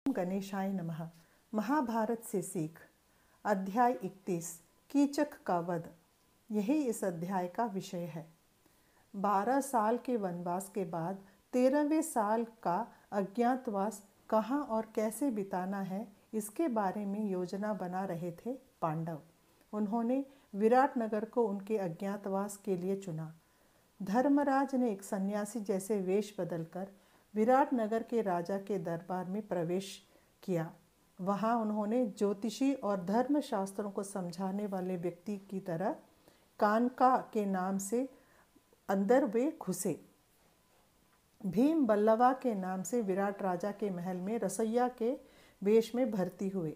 गणेशाय नमः। महाभारत से सीख, अध्याय 31, कीचक का वध। यही इस अध्याय का विषय है। 12 साल के वनवास के बाद 13वें साल का अज्ञातवास कहाँ और कैसे बिताना है, इसके बारे में योजना बना रहे थे पांडव। उन्होंने विराटनगर को उनके अज्ञातवास के लिए चुना। धर्मराज ने एक सन्यासी जैसे वेश बदलकर विराटनगर के राजा के दरबार में प्रवेश किया। वहाँ उन्होंने ज्योतिषी और धर्मशास्त्रों को समझाने वाले व्यक्ति की तरह कानका के नाम से अंदर वे घुसे। भीम बल्लवा के नाम से विराट राजा के महल में रसोइया के वेश में भर्ती हुए।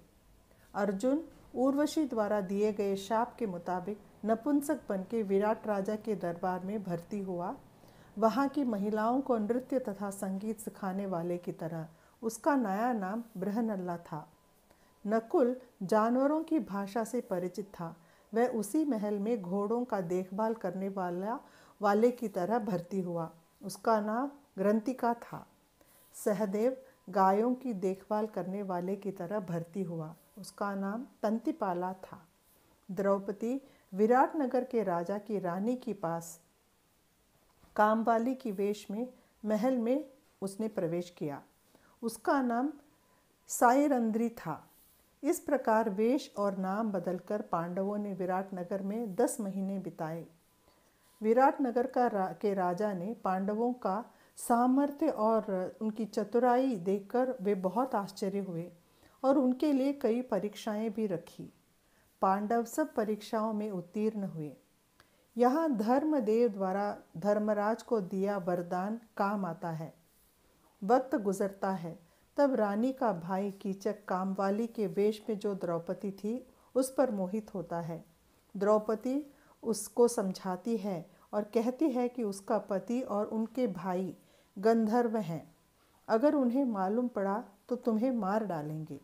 अर्जुन उर्वशी द्वारा दिए गए शाप के मुताबिक नपुंसक बन के विराट राजा के दरबार में भर्ती हुआ। वहाँ की महिलाओं को नृत्य तथा संगीत सिखाने वाले की तरह उसका नया नाम बृहन्नला था। नकुल जानवरों की भाषा से परिचित था। वह उसी महल में घोड़ों का देखभाल करने वाले की तरह भर्ती हुआ। उसका नाम ग्रंथिका था। सहदेव गायों की देखभाल करने वाले की तरह भर्ती हुआ। उसका नाम तंतिपाला था। द्रौपदी विराटनगर के राजा की रानी के पास कामवाली की वेश में महल में उसने प्रवेश किया। उसका नाम साइरंद्री था। इस प्रकार वेश और नाम बदलकर पांडवों ने विराटनगर में 10 महीने बिताए। विराटनगर के राजा ने पांडवों का सामर्थ्य और उनकी चतुराई देखकर वे बहुत आश्चर्य हुए और उनके लिए कई परीक्षाएं भी रखी। पांडव सब परीक्षाओं में उत्तीर्ण हुए। यहाँ धर्मदेव द्वारा धर्मराज को दिया वरदान काम आता है। वक्त गुजरता है, तब रानी का भाई कीचक कामवाली के वेश में जो द्रौपदी थी उस पर मोहित होता है। द्रौपदी उसको समझाती है और कहती है कि उसका पति और उनके भाई गंधर्व हैं। अगर उन्हें मालूम पड़ा तो तुम्हें मार डालेंगे।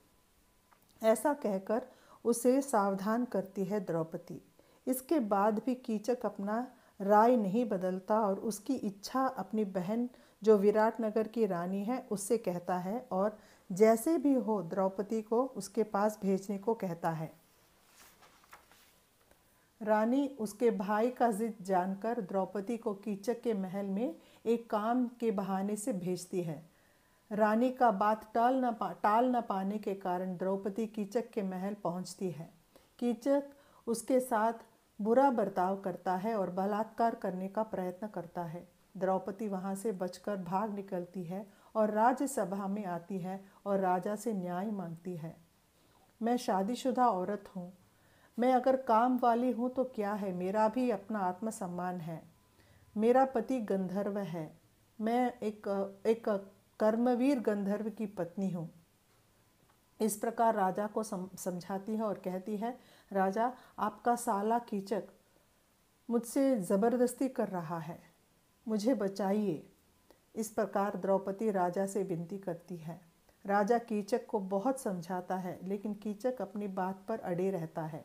ऐसा कहकर उसे सावधान करती है द्रौपदी। इसके बाद भी कीचक अपना राय नहीं बदलता और उसकी इच्छा अपनी बहन जो विराटनगर की रानी है उससे कहता है और जैसे भी हो द्रौपदी को उसके पास भेजने को कहता है। रानी उसके भाई का जिद जानकर द्रौपदी को कीचक के महल में एक काम के बहाने से भेजती है। रानी का बात टाल न पाने के कारण द्रौपदी कीचक के महल पहुंचती है। कीचक उसके साथ बुरा बर्ताव करता है और बलात्कार करने का प्रयत्न करता है। द्रौपदी वहां से बचकर भाग निकलती है और राज्यसभा में आती है और राजा से न्याय मांगती है। मैं शादीशुदा औरत हूँ। मैं अगर काम वाली हूँ तो क्या है, मेरा भी अपना आत्मसम्मान है। मेरा पति गंधर्व है। मैं एक कर्मवीर गंधर्व की पत्नी हूँ। इस प्रकार राजा को समझाती है और कहती है, राजा आपका साला कीचक मुझसे ज़बरदस्ती कर रहा है, मुझे बचाइए। इस प्रकार द्रौपदी राजा से विनती करती है। राजा कीचक को बहुत समझाता है लेकिन कीचक अपनी बात पर अड़े रहता है।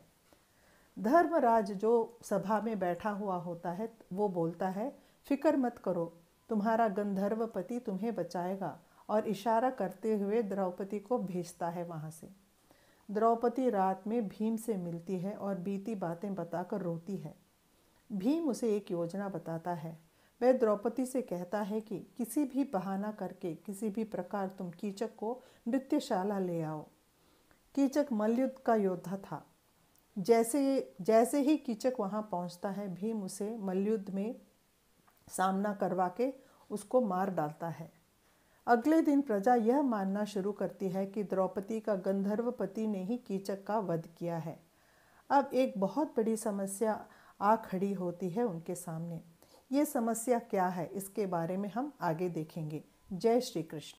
धर्मराज जो सभा में बैठा हुआ होता है वो बोलता है, फिक्र मत करो, तुम्हारा गंधर्व पति तुम्हें बचाएगा, और इशारा करते हुए द्रौपदी को भेजता है वहाँ से। द्रौपदी रात में भीम से मिलती है और बीती बातें बताकर रोती है। भीम उसे एक योजना बताता है। वह द्रौपदी से कहता है कि किसी भी बहाना करके किसी भी प्रकार तुम कीचक को नृत्यशाला ले आओ। कीचक मल्लयुद्ध का योद्धा था। जैसे ही कीचक वहाँ पहुँचता है, भीम उसे मल्लयुद्ध में सामना करवा के उसको मार डालता है। अगले दिन प्रजा यह मानना शुरू करती है कि द्रौपदी का गंधर्व पति ने ही कीचक का वध किया है। अब एक बहुत बड़ी समस्या आ खड़ी होती है उनके सामने। ये समस्या क्या है, इसके बारे में हम आगे देखेंगे। जय श्री कृष्ण।